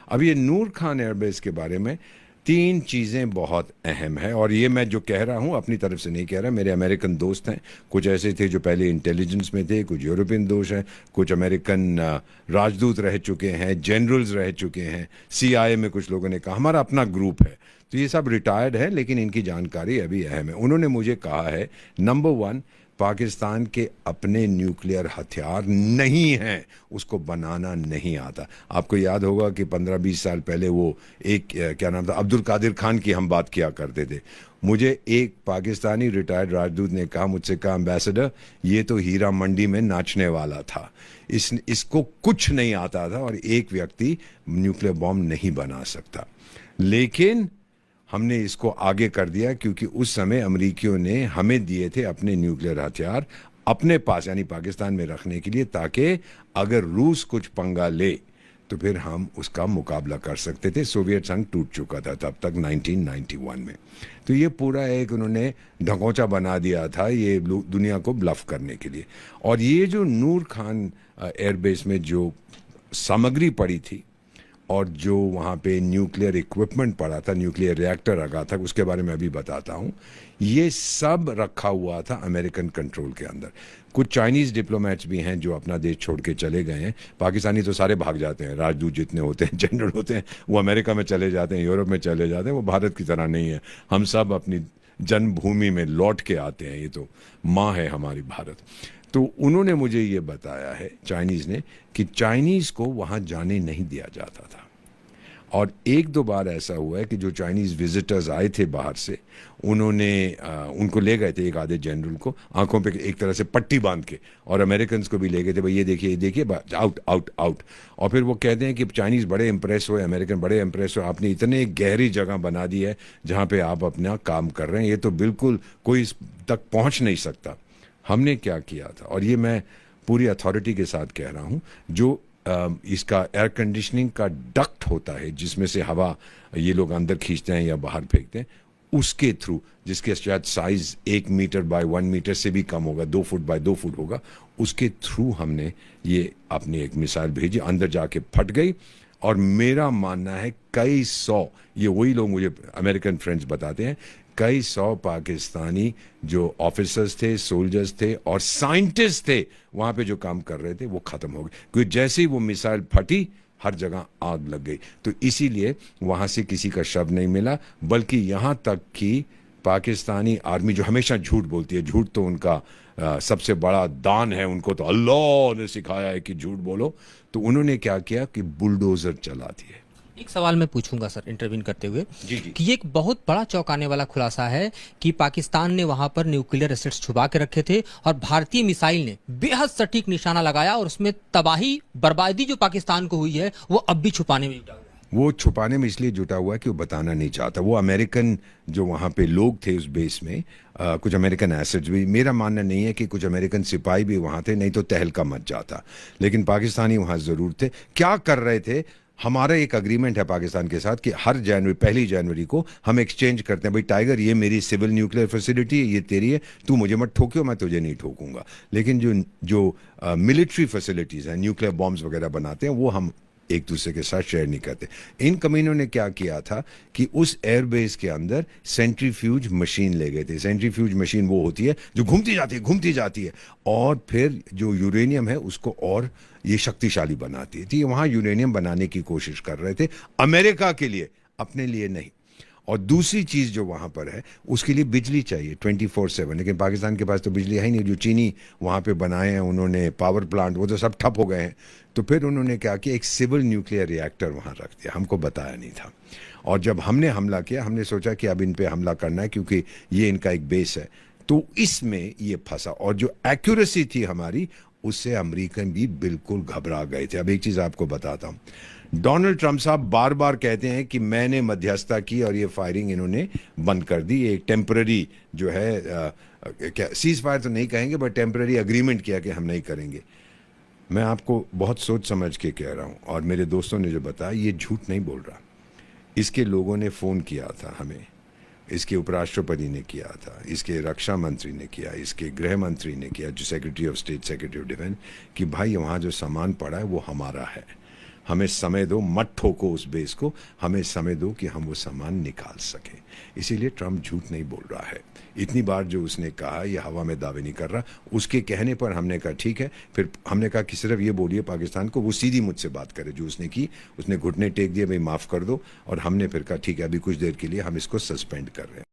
अब ये नूर खान एयरबेस के बारे में तीन चीज़ें बहुत अहम है, और ये मैं जो कह रहा हूँ अपनी तरफ से नहीं कह रहा, मेरे अमेरिकन दोस्त हैं, कुछ ऐसे थे जो पहले इंटेलिजेंस में थे, कुछ यूरोपियन दोस्त हैं, कुछ अमेरिकन राजदूत रह चुके हैं, जनरल्स रह चुके हैं, सीआईए में कुछ लोगों ने कहा, हमारा अपना ग्रुप है, तो ये सब रिटायर्ड है लेकिन इनकी जानकारी अभी अहम है। उन्होंने मुझे कहा है, नंबर वन, पाकिस्तान के अपने न्यूक्लियर हथियार नहीं हैं, उसको बनाना नहीं आता। आपको याद होगा कि 15-20 साल पहले वो एक क्या नाम था, अब्दुल कादिर खान की हम बात किया करते थे। मुझे एक पाकिस्तानी रिटायर्ड राजदूत ने कहा, मुझसे कहा, एम्बेसडर ये तो हीरा मंडी में नाचने वाला था, इसको कुछ नहीं आता था और एक व्यक्ति न्यूक्लियर बॉम्ब नहीं बना सकता। लेकिन हमने इसको आगे कर दिया क्योंकि उस समय अमरीकियों ने हमें दिए थे अपने न्यूक्लियर हथियार अपने पास, यानी पाकिस्तान में रखने के लिए, ताकि अगर रूस कुछ पंगा ले तो फिर हम उसका मुकाबला कर सकते थे। सोवियत संघ टूट चुका था तब तक 1991 में। तो ये पूरा एक उन्होंने ढकोंचा बना दिया था ये दुनिया को ब्लफ करने के लिए। और ये जो नूर खान एयरबेस में जो सामग्री पड़ी थी और जो वहाँ पे न्यूक्लियर इक्विपमेंट पड़ा था, न्यूक्लियर रिएक्टर रखा था, उसके बारे में अभी बताता हूँ। ये सब रखा हुआ था अमेरिकन कंट्रोल के अंदर। कुछ चाइनीज़ डिप्लोमेट्स भी हैं जो अपना देश छोड़ के चले गए हैं। पाकिस्तानी तो सारे भाग जाते हैं, राजदूत जितने होते हैं, जनरल होते हैं, वो अमेरिका में चले जाते हैं, यूरोप में चले जाते हैं। वो भारत की तरह नहीं है, हम सब अपनी जन्मभूमि में लौट के आते हैं, ये तो माँ है हमारी भारत। तो उन्होंने मुझे ये बताया है, चाइनीज़ ने, कि चाइनीज़ को वहाँ जाने नहीं दिया जाता था। और एक दो बार ऐसा हुआ है कि जो चाइनीज़ विजिटर्स आए थे बाहर से, उन्होंने उनको ले गए थे, एक आधे जनरल को आंखों पे एक तरह से पट्टी बांध के, और अमेरिकन को भी ले गए थे, भाई ये देखिए आउट आउट आउट। और फिर वो कहते हैं कि चाइनीज़ बड़े इंप्रेस हुए, अमेरिकन बड़े इंप्रेस हुए, आपने इतने गहरी जगह बना दी है जहाँ पे आप अपना काम कर रहे हैं, ये तो बिल्कुल कोई इस तक पहुँच नहीं सकता। हमने क्या किया था, और ये मैं पूरी अथॉरिटी के साथ कह रहा हूँ, जो इसका एयर कंडीशनिंग का डक्ट होता है जिसमें से हवा ये लोग अंदर खींचते हैं या बाहर फेंकते हैं, उसके थ्रू, जिसके शायद साइज 1 मीटर बाय 1 मीटर से भी कम होगा, 2 फुट बाय 2 फुट होगा, उसके थ्रू हमने ये अपनी एक मिसाइल भेजी, अंदर जाके फट गई। और मेरा मानना है कई सौ, ये वही लोग मुझे अमेरिकन फ्रेंड्स बताते हैं, कई सौ पाकिस्तानी जो ऑफिसर्स थे, सोल्जर्स थे और साइंटिस्ट थे वहाँ पे जो काम कर रहे थे, वो ख़त्म हो गए, क्योंकि जैसे ही वो मिसाइल फटी हर जगह आग लग गई। तो इसीलिए वहाँ से किसी का शव नहीं मिला, बल्कि यहाँ तक कि पाकिस्तानी आर्मी जो हमेशा झूठ बोलती है, झूठ तो उनका सबसे बड़ा दान है, उनको तो अल्लाह ने सिखाया है कि झूठ बोलो, तो उन्होंने क्या किया कि बुलडोज़र चला दिए। एक सवाल मैं पूछूंगा सर इंटरवीन करते हुए, जी जी। कि ये एक बहुत बड़ा चौंकाने वाला खुलासा है कि पाकिस्तान ने वहां पर न्यूक्लियर एसेट्स छुपा के रखे थे और भारतीय मिसाइल ने बेहद सटीक निशाना लगाया और उसमें तबाही बर्बादी जो पाकिस्तान को हुई है वो अब भी छुपाने में जुटा हुआ है। वो छुपाने में इसलिए जुटा हुआ है कि वो बताना नहीं चाहता। वो अमेरिकन जो वहाँ पे लोग थे उस बेस में, कुछ अमेरिकन एसेट्स भी, मेरा मानना नहीं है कि कुछ अमेरिकन सिपाही भी वहाँ थे, नहीं तो तहलका मच जाता, लेकिन पाकिस्तानी वहाँ ज़रूर थे। क्या कर रहे थे, हमारा एक अग्रीमेंट है पाकिस्तान के साथ कि हर जनवरी, 1 जनवरी को हम एक्सचेंज करते हैं, भाई टाइगर ये मेरी सिविल न्यूक्लियर फैसिलिटी है, ये तेरी है, तू मुझे मत ठोकियो, मैं तुझे नहीं ठोकूंगा। लेकिन जो जो मिलिट्री फैसिलिटीज़ हैं, न्यूक्लियर बॉम्ब्स वगैरह बनाते हैं, वो हम एक दूसरे के साथ शेयर नहीं करते। इन कमीनों ने क्या किया था कि उस एयरबेस के अंदर सेंट्रीफ्यूज मशीन ले गए थे। सेंट्रीफ्यूज मशीन वो होती है जो घूमती जाती है और फिर जो यूरेनियम है उसको और ये शक्तिशाली बनाती है। तो ये वहाँ यूरेनियम बनाने की कोशिश कर रहे थे अमेरिका के लिए, अपने लिए नहीं। और दूसरी चीज़ जो वहाँ पर है, उसके लिए बिजली चाहिए 24/7, लेकिन पाकिस्तान के पास तो बिजली है ही नहीं। जो चीनी वहाँ पे बनाए हैं उन्होंने पावर प्लांट, वो तो सब ठप हो गए हैं। तो फिर उन्होंने क्या किया, एक सिविल न्यूक्लियर रिएक्टर वहाँ रख दिया, हमको बताया नहीं था। और जब हमने हमला किया, हमने सोचा कि अब इन पर हमला करना है क्योंकि ये इनका एक बेस है, तो इसमें ये फंसा। और जो एक्यूरेसी थी हमारी, उससे अमेरिकन भी बिल्कुल घबरा गए थे। अब एक चीज़ आपको बताता हूँ, डोनाल्ड ट्रंप साहब बार बार कहते हैं कि मैंने मध्यस्थता की और ये फायरिंग इन्होंने बंद कर दी। एक टेम्पररी जो है क्या सीज फायर तो नहीं कहेंगे, बट टेम्पररी अग्रीमेंट किया कि हम नहीं करेंगे। मैं आपको बहुत सोच समझ के कह रहा हूँ, और मेरे दोस्तों ने जो बताया ये झूठ नहीं बोल रहा। इसके लोगों ने फ़ोन किया था हमें, इसके उपराष्ट्रपति ने किया था, इसके रक्षा मंत्री ने किया, इसके गृह मंत्री ने किया, जो secretary of state, secretary of defence, कि भाई वहाँ जो सामान पड़ा है वो हमारा है। हमें समय दो, मत ठोको उस बेस को, हमें समय दो कि हम वो सामान निकाल सकें। इसीलिए ट्रंप झूठ नहीं बोल रहा है। इतनी बार जो उसने कहा ये हवा में दावे नहीं कर रहा। उसके कहने पर हमने कहा ठीक है, फिर हमने कहा कि सिर्फ ये बोलिए पाकिस्तान को वो सीधी मुझसे बात करे जो उसने की। उसने घुटने टेक दिए, भाई माफ़ कर दो, और हमने फिर कहा ठीक है अभी कुछ देर के लिए हम इसको सस्पेंड कर रहे हैं।